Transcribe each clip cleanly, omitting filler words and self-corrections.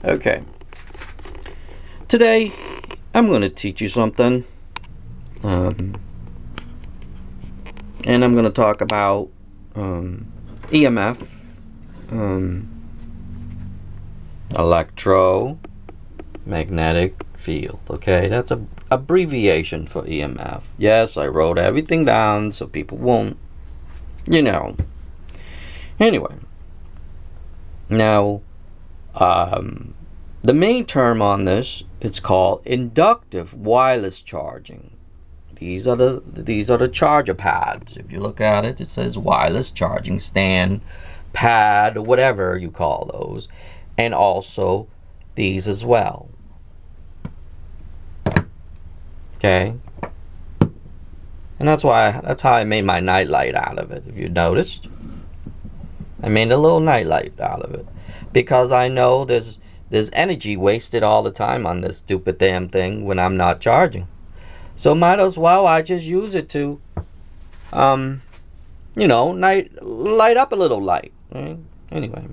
Okay. Today, I'm going to teach you something. And I'm going to talk about EMF, electromagnetic field. Okay, that's a abbreviation for EMF. Yes, I wrote everything down so people won't, Anyway, now, the main term on this, it's called inductive wireless charging. These are the charger pads. If you look at it, it says wireless charging stand, pad, or whatever you call those, and also these as well. Okay, and that's how I made my nightlight out of it. If you noticed, I made a little nightlight out of it because I know there's energy wasted all the time on this stupid damn thing when I'm not charging. So might as well I just use it to, light up a little light. Right? Anyway,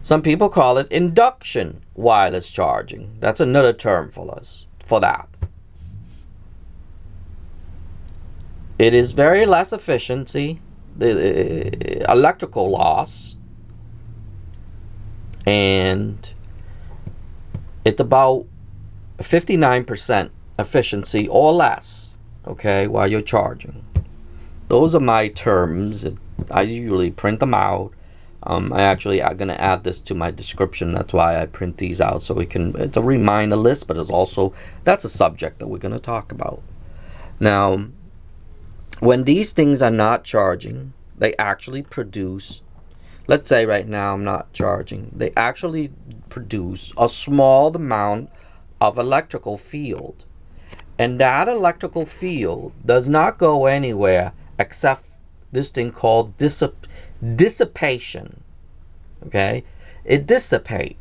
some people call it induction wireless charging. That's another term for that. It is very less efficiency, the electrical loss, and it's about 59% efficiency or less, okay, while you're charging. Those are my terms. I usually print them out. I'm going to add this to my description. That's why I print these out, so it's a reminder list, but that's a subject that we're going to talk about. Now, when these things are not charging, they actually produce, let's say right now I'm not charging, they actually produce a small amount of electrical field. And that electrical field does not go anywhere except this thing called dissipation. Okay? It dissipates.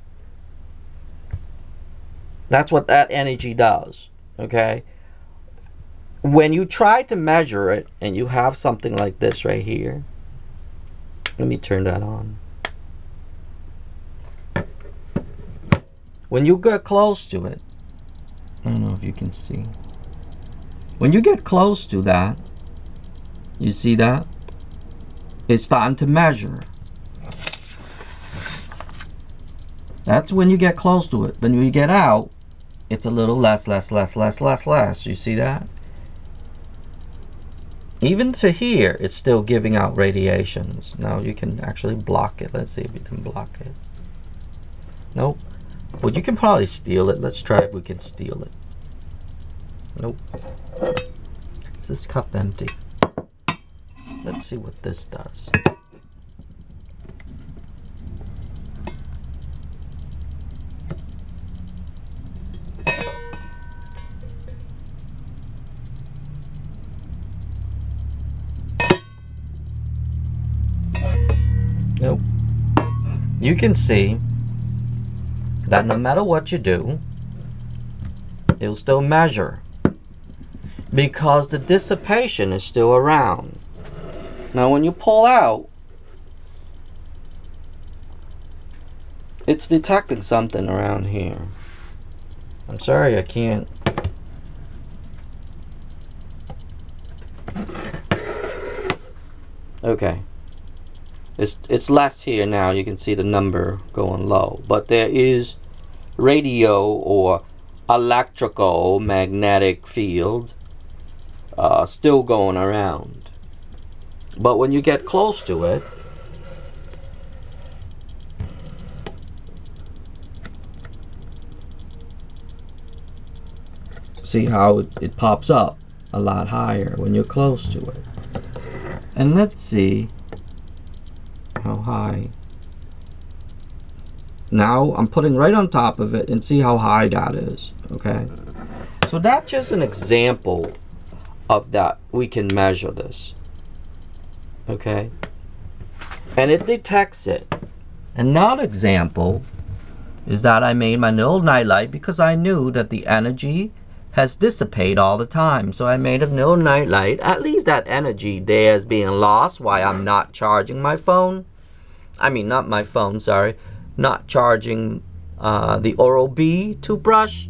That's what that energy does. Okay? When you try to measure it and you have something like this right here, let me turn that on. When you get close to it, I don't know if you can see. When you get close to that, you see that? It's starting to measure. That's when you get close to it. Then when you get out, it's a little less. You see that? Even to here, it's still giving out radiations. Now you can actually block it. Let's see if you can block it. Nope. Well, you can probably steal it. Let's try if we can steal it. Nope. Is this cup empty? Let's see what this does. Nope. You can see that no matter what you do, it'll still measure because the dissipation is still around. Now when you pull out, it's detecting something around here. I'm sorry, I can't. Okay. It's less here now. You can see the number going low. But there is radio or electrical magnetic field still going around. But when you get close to it, see how it pops up a lot higher when you're close to it. And let's see how high. Now I'm putting right on top of it and see how high that is. Okay, so that's just an example of that. We can measure this. Okay, and it detects it. Another example is that I made my little nightlight because I knew that the energy has dissipated all the time. So I made a little nightlight. At least that energy there is being lost while I'm not charging my phone. I mean, not my phone, sorry. Not charging the Oral-B toothbrush.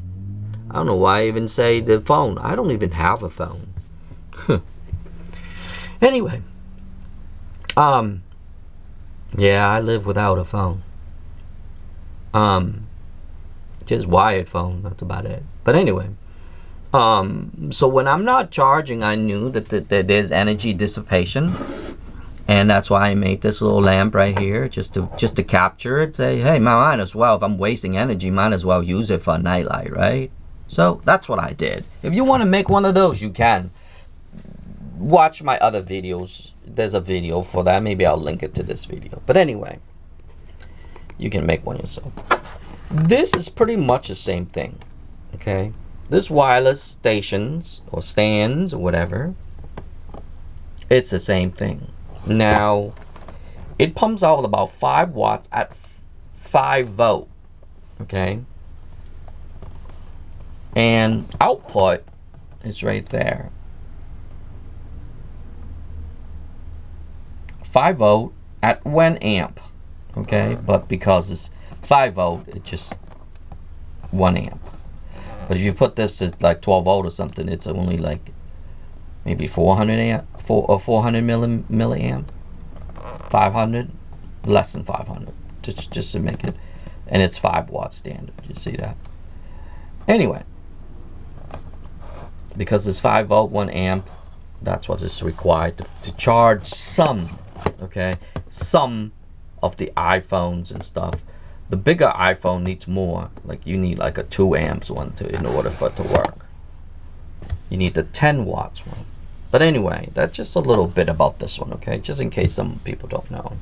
I don't know why I even say the phone. I don't even have a phone. Anyway. Yeah, I live without a phone. Just wired phone, that's about it. But anyway. So when I'm not charging, I knew that there's energy dissipation. And that's why I made this little lamp right here, just to capture it. Say, hey, might as well, if I'm wasting energy, might as well use it for a nightlight, right? So that's what I did. If you want to make one of those, you can. Watch my other videos. There's a video for that. Maybe I'll link it to this video. But anyway, you can make one yourself. This is pretty much the same thing, okay? This wireless stations or stands or whatever, it's the same thing. Now, it pumps out about 5 watts at 5 volt, okay? And output is right there. 5 volt at 1 amp, okay? But because it's 5 volt, it's just 1 amp. But if you put this to like 12 volt or something, it's only like maybe 400 milliamp, 500, less than 500, just to make it, and it's 5 watt standard. You see that? Anyway, because it's 5 volt, 1 amp, that's what is required to charge some, okay, some of the iPhones and stuff. The bigger iPhone needs more. Like you need like a 2 amps one in order for it to work. You need the 10 watts one. But anyway, that's just a little bit about this one, okay? Just in case some people don't know.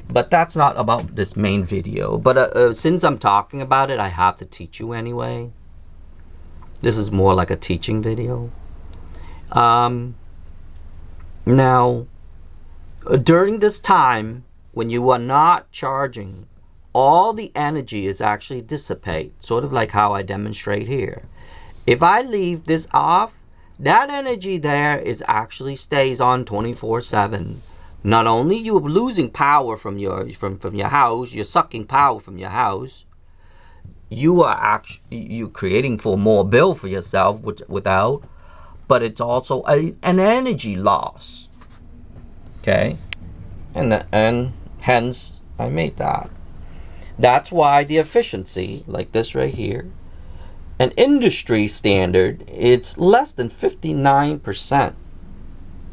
But that's not about this main video. But since I'm talking about it, I have to teach you anyway. This is more like a teaching video. Now, during this time, when you are not charging, all the energy is actually dissipate, sort of like how I demonstrate here. If I leave this off, that energy there is actually stays on 24/7. Not only you're losing power from your house, you're sucking power from your house. You are creating for more bill for yourself without, but it's also an energy loss. Okay, and hence I made that. That's why the efficiency, like this right here, an industry standard, it's less than 59%.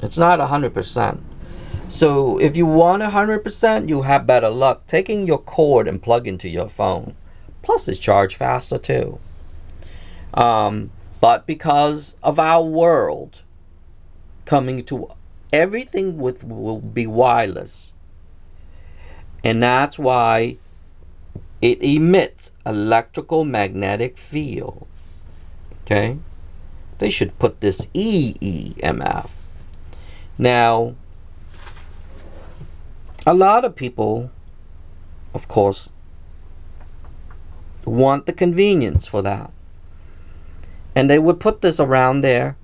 It's not 100%. So if you want 100%, you have better luck taking your cord and plug into your phone. Plus it's charged faster too. But because of our world coming to everything will be wireless, and that's why it emits electrical magnetic field. Okay, they should put this EMF. Now, a lot of people, of course, want the convenience for that, and they would put this around their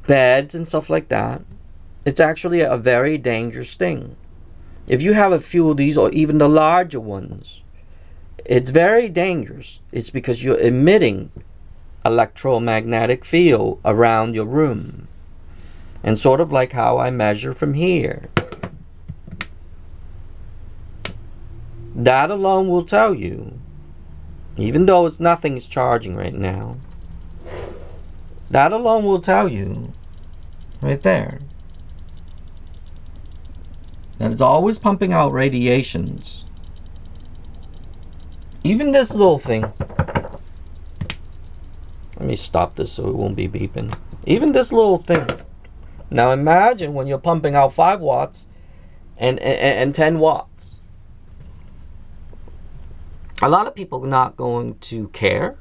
beds and stuff like that. It's actually a very dangerous thing. If you have a few of these, or even the larger ones, it's very dangerous. It's because you're emitting electromagnetic field around your room. And sort of like how I measure from here. That alone will tell you, even though nothing's charging right now, that alone will tell you, right there, that it's always pumping out radiations. Even this little thing. Let me stop this so it won't be beeping. Even this little thing. Now imagine when you're pumping out 5 watts and 10 watts. A lot of people are not going to care.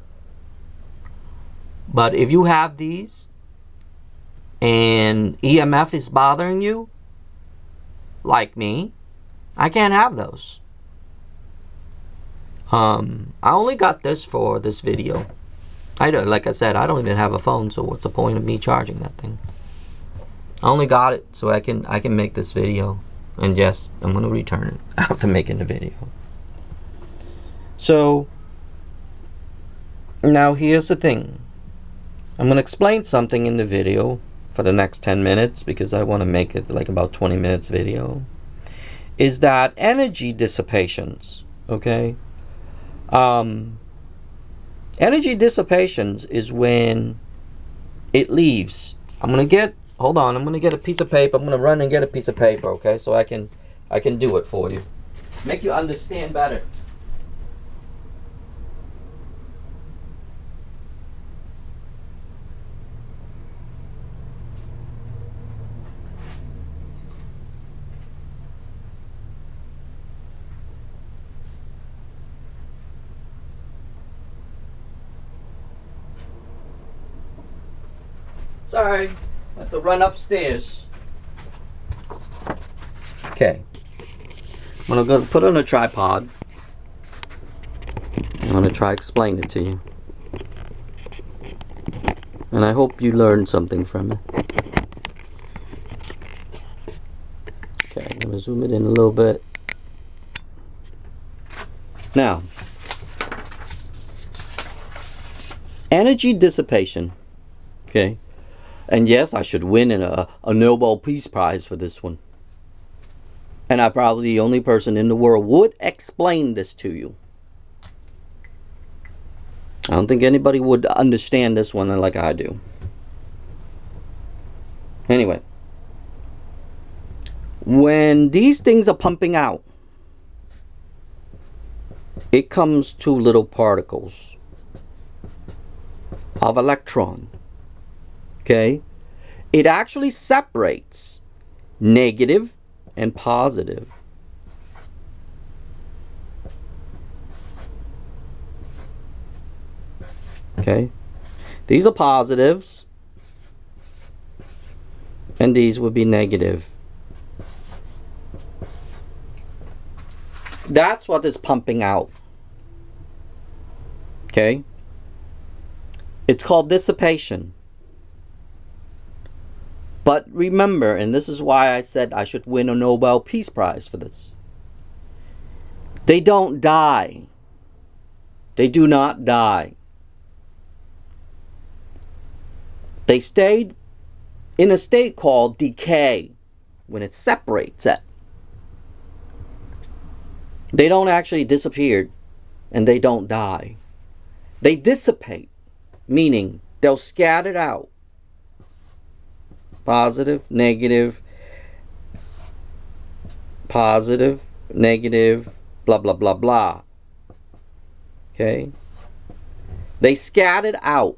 But if you have these and EMF is bothering you, like me, I can't have those. I only got this for this video. Like I said, I don't even have a phone, so what's the point of me charging that thing? I only got it so I can make this video. And yes, I'm going to return it after making the video. So, now here's the thing. I'm going to explain something in the video for the next 10 minutes because I want to make it like about 20 minutes video. Is that energy dissipations, okay? Energy dissipations is when it leaves. I'm going to get a piece of paper. I'm going to run and get a piece of paper, okay? So I can do it for you. Make you understand better. Sorry, I have to run upstairs. Okay. I'm gonna go put it on a tripod. I'm gonna try explain it to you. And I hope you learned something from it. Okay, I'm gonna zoom it in a little bit. Now, energy dissipation. Okay. And yes, I should win a Nobel Peace Prize for this one. And I'm probably the only person in the world would explain this to you. I don't think anybody would understand this one like I do. Anyway. When these things are pumping out, it comes to little particles of electron. Okay? It actually separates negative and positive. Okay? These are positives, and these would be negative. That's what is pumping out. Okay? It's called dissipation. But remember, and this is why I said I should win a Nobel Peace Prize for this. They don't die. They do not die. They stayed in a state called decay, when it separates it. They don't actually disappear, and they don't die. They dissipate, meaning they'll scatter out. Positive, negative, blah, blah, blah, blah. Okay? They scattered out.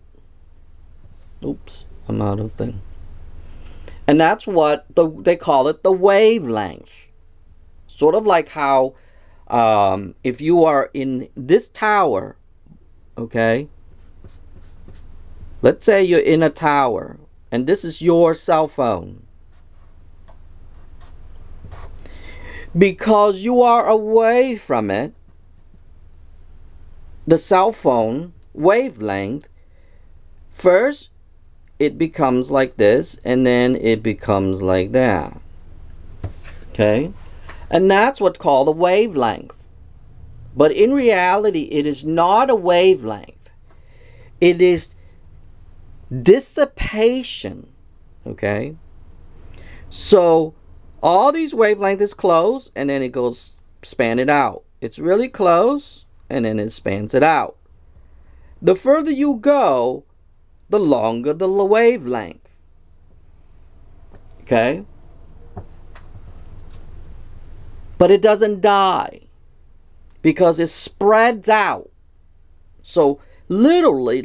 Oops, I'm out of thing. And that's what they call it, the wavelength. Sort of like how if you are in this tower, okay? Let's say you're in a tower, and this is your cell phone. Because you are away from it, the cell phone wavelength, first it becomes like this, and then it becomes like that. Okay? And that's what's called a wavelength. But in reality, it is not a wavelength. It is dissipation. Okay? So all these wavelengths is close, and then it goes span it out. It's really close, and then it spans it out. The further you go, the longer the wavelength. Okay? But it doesn't die, because it spreads out. So literally,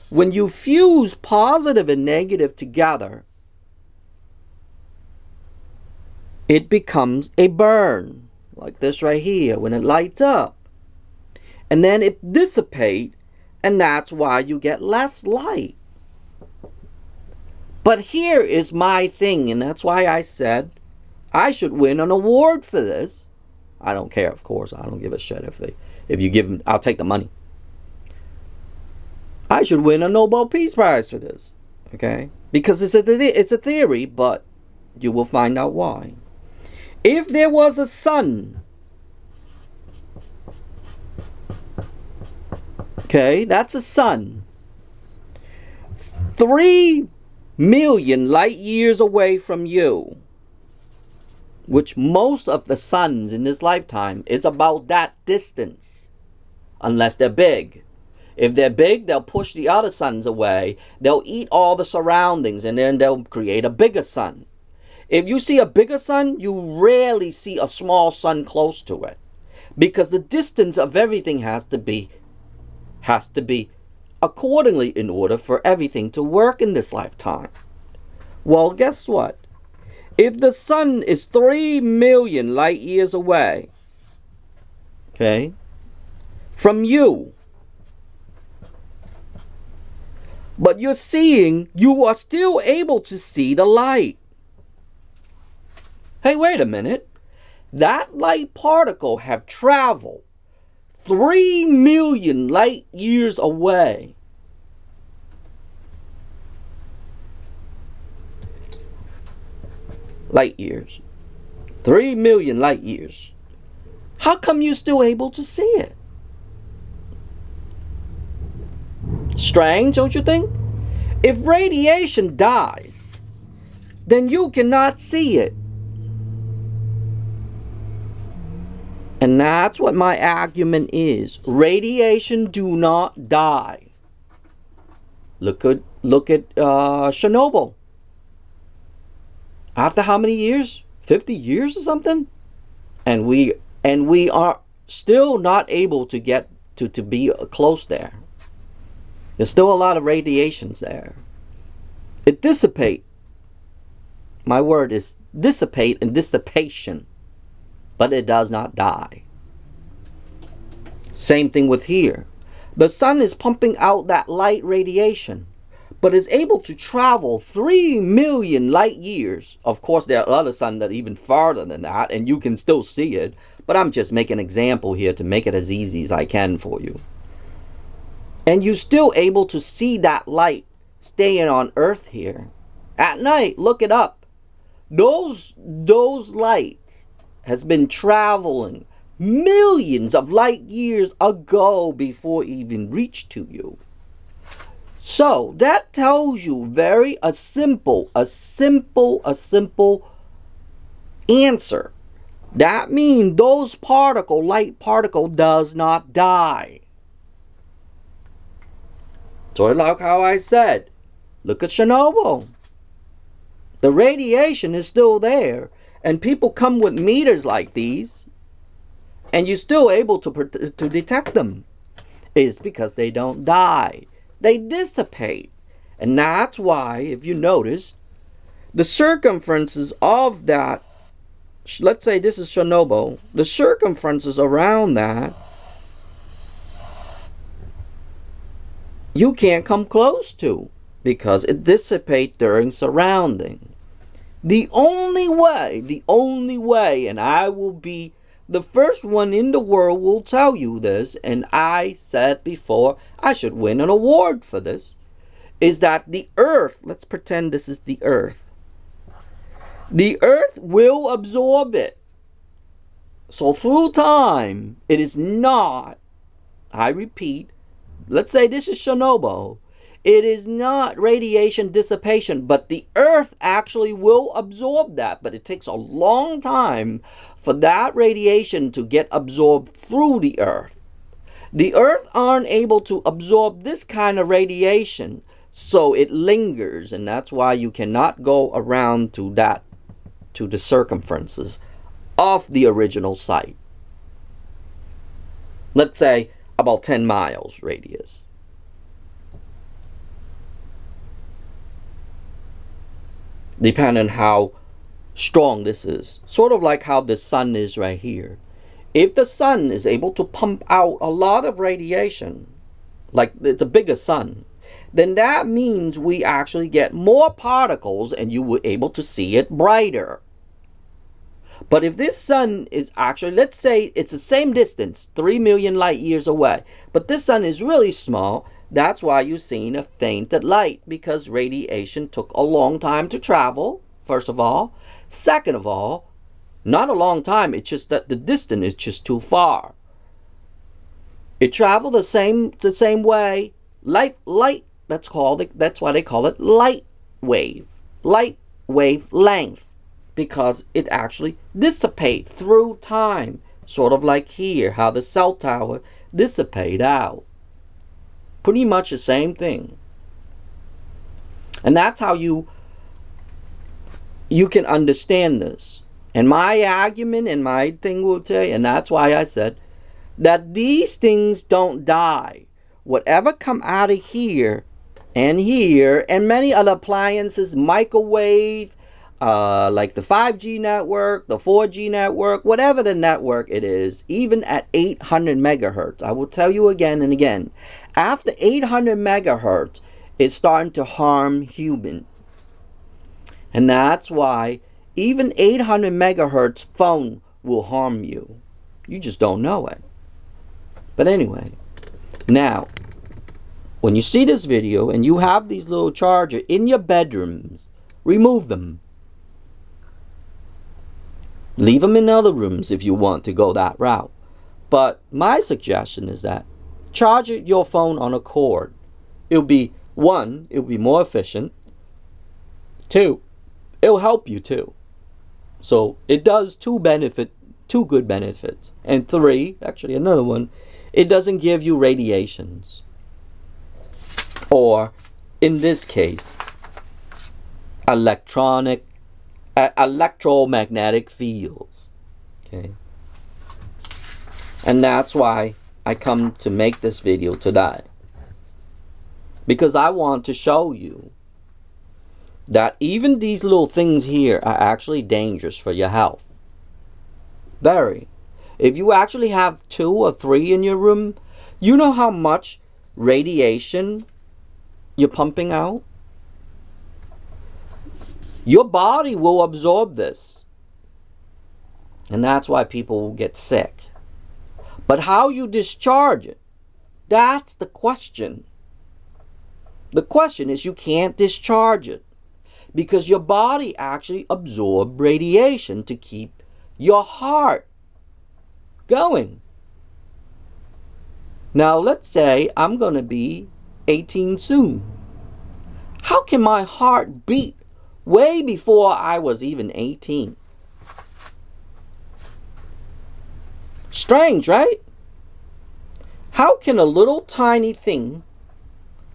when you fuse positive and negative together, it becomes a burn, like this right here, when it lights up. And then it dissipates, and that's why you get less light. But here is my thing, and that's why I said I should win an award for this. I don't care, of course. I don't give a shit if you give them. I'll take the money. I should win a Nobel Peace Prize for this, okay? Because it's a theory, but You will find out why. If there was a sun, okay, that's a sun, 3 million light years away from you, which most of the suns in this lifetime is about that distance, unless they're big. If they're big, they'll push the other suns away. They'll eat all the surroundings, and then they'll create a bigger sun. If you see a bigger sun, you rarely see a small sun close to it, because the distance of everything has to be accordingly in order for everything to work in this lifetime. Well, guess what? If the sun is 3 million light years away, okay, from you, but you are still able to see the light. Hey, wait a minute. That light particle have traveled 3 million light years away. Light years. 3 million light years. How come you're still able to see it? Strange, don't you think? If radiation dies, then you cannot see it. And that's what my argument is. Radiation do not die. Look at Chernobyl. After how many years? 50 years or something? And we are still not able to get to be close there. There's still a lot of radiations there. It dissipate. My word is dissipate and dissipation. But it does not die. Same thing with here. The sun is pumping out that light radiation, but is able to travel 3 million light years. Of course, there are other suns that are even farther than that, and you can still see it. But I'm just making an example here to make it as easy as I can for you. And you're still able to see that light staying on Earth here. At night, look it up. Those lights has been traveling millions of light years ago before it even reached to you. So that tells you a simple answer. That means those light particle does not die. So like how I said, look at Chernobyl. The radiation is still there. And people come with meters like these, and you're still able to detect them. It's because they don't die. They dissipate. And that's why, if you notice, the circumferences of that, let's say this is Chernobyl, the circumferences around that, you can't come close to, because it dissipates during surrounding. The only way, and I will be the first one in the world will tell you this, and I said before I should win an award for this, is that the Earth, let's pretend this is the Earth. The Earth will absorb it. So through time, it is not, I repeat, let's say this is Chernobyl. It is not radiation dissipation, but the Earth actually will absorb that. But it takes a long time for that radiation to get absorbed through the Earth. The Earth aren't able to absorb this kind of radiation, so it lingers, and that's why you cannot go around to the circumferences of the original site. Let's say about 10 miles radius. Depending on how strong this is. Sort of like how the sun is right here. If the sun is able to pump out a lot of radiation, like it's a bigger sun, then that means we actually get more particles and you were able to see it brighter. But if this sun is actually, let's say it's the same distance, 3 million light years away, but this sun is really small, that's why you're seeing a fainted light, because radiation took a long time to travel first of all. Second of all, not a long time. It's just that the distance is just too far. It travels the same way. Light. That's why they call it light wave. Light wave length, because it actually dissipates through time, sort of like here, how the cell tower dissipate out. Pretty much the same thing. And that's how you can understand this. And my argument and my thing will tell you, and that's why I said that these things don't die. Whatever come out of here and many other appliances, microwave, like the 5G network, the 4G network, whatever the network it is, even at 800 megahertz, I will tell you again and again, after 800 megahertz, it's starting to harm human. And that's why even 800 megahertz phone will harm you. You just don't know it. But anyway, now, when you see this video and you have these little chargers in your bedrooms, remove them. Leave them in other rooms if you want to go that route. But my suggestion is that charge your phone on a cord. It'll be more efficient. 2, it'll help you too. So it does two good benefits. And 3, actually another one, it doesn't give you radiations. Or, in this case, electromagnetic fields. Okay? And that's why I come to make this video today. Because I want to show you that even these little things here are actually dangerous for your health. Very. If you actually have 2 or 3 in your room, you know how much radiation you're pumping out? Your body will absorb this. And that's why people get sick. But how you discharge it, that's the question. The question is, you can't discharge it because your body actually absorbs radiation to keep your heart going. Now let's say I'm going to be 18 soon. How can my heart beat way before I was even 18? Strange, right? How can a little tiny thing,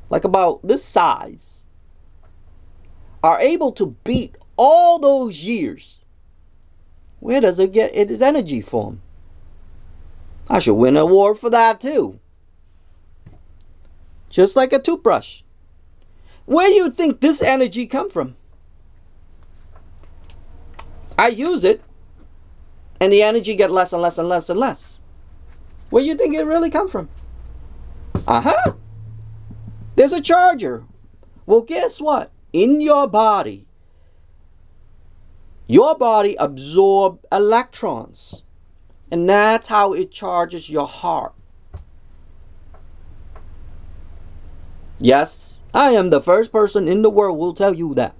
like about this size, are able to beat all those years? Where does it get its energy from? I should win an award for that too. Just like a toothbrush. Where do you think this energy come from? I use it, and the energy get less and less and less and less. Where do you think it really come from? There's a charger. Well, guess what? In your body absorbs electrons. And that's how it charges your heart. Yes, I am the first person in the world who will tell you that.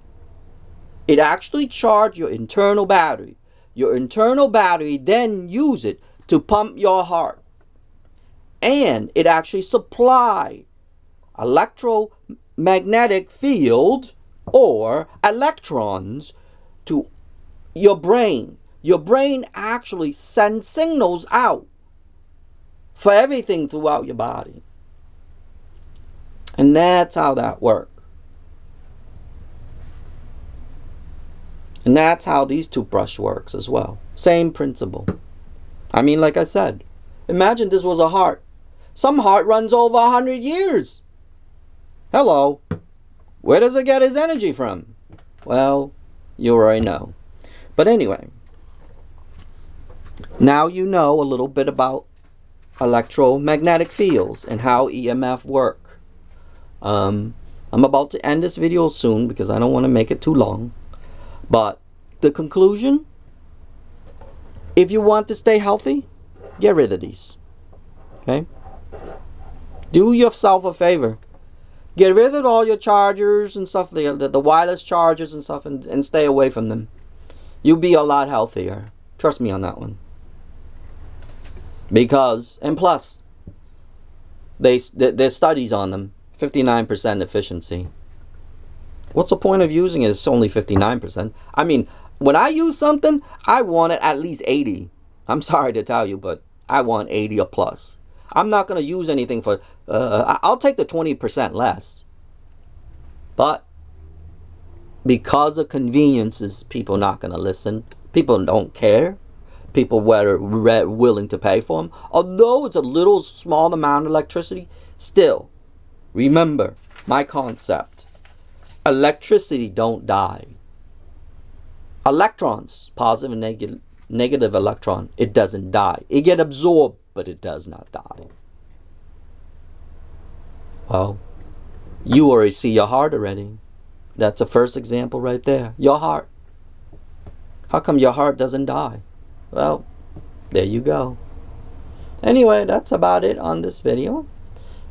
It actually charges your internal battery. Your internal battery then use it to pump your heart. And it actually supply electromagnetic field or electrons to your brain. Your brain actually sends signals out for everything throughout your body. And that's how that works. And that's how these toothbrush works as well. Same principle. I mean, like I said, imagine this was a heart. Some heart runs over 100 years. Hello. Where does it get its energy from? Well, you already know. But anyway, now you know a little bit about electromagnetic fields and how EMF work. I'm about to end this video soon because I don't want to make it too long. But the conclusion, if you want to stay healthy, get rid of these. Okay? Do yourself a favor. Get rid of all your chargers and stuff, the wireless chargers and stuff, and stay away from them. You'll be a lot healthier. Trust me on that one. Because, and plus, there's studies on them. 59% efficiency. What's the point of using it? It's only 59%. I mean, when I use something, I want it at least 80. I'm sorry to tell you, but I want 80 or plus. I'm not going to use anything for... I'll take the 20% less. But because of conveniences, people not going to listen. People don't care. People were willing to pay for them. Although it's a little small amount of electricity, still, remember my concept. Electricity don't die. Electrons, positive and negative electron, it doesn't die. It get absorbed, but it does not die. Well, you already see your heart already. That's the first example right there. Your heart. How come your heart doesn't die? Well, there you go. Anyway, that's about it on this video.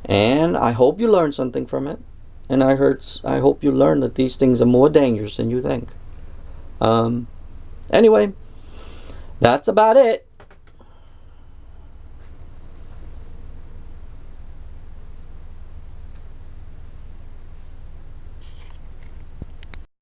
And I hope you learned something from it. And I hope you learned that these things are more dangerous than you think. Anyway, that's about it.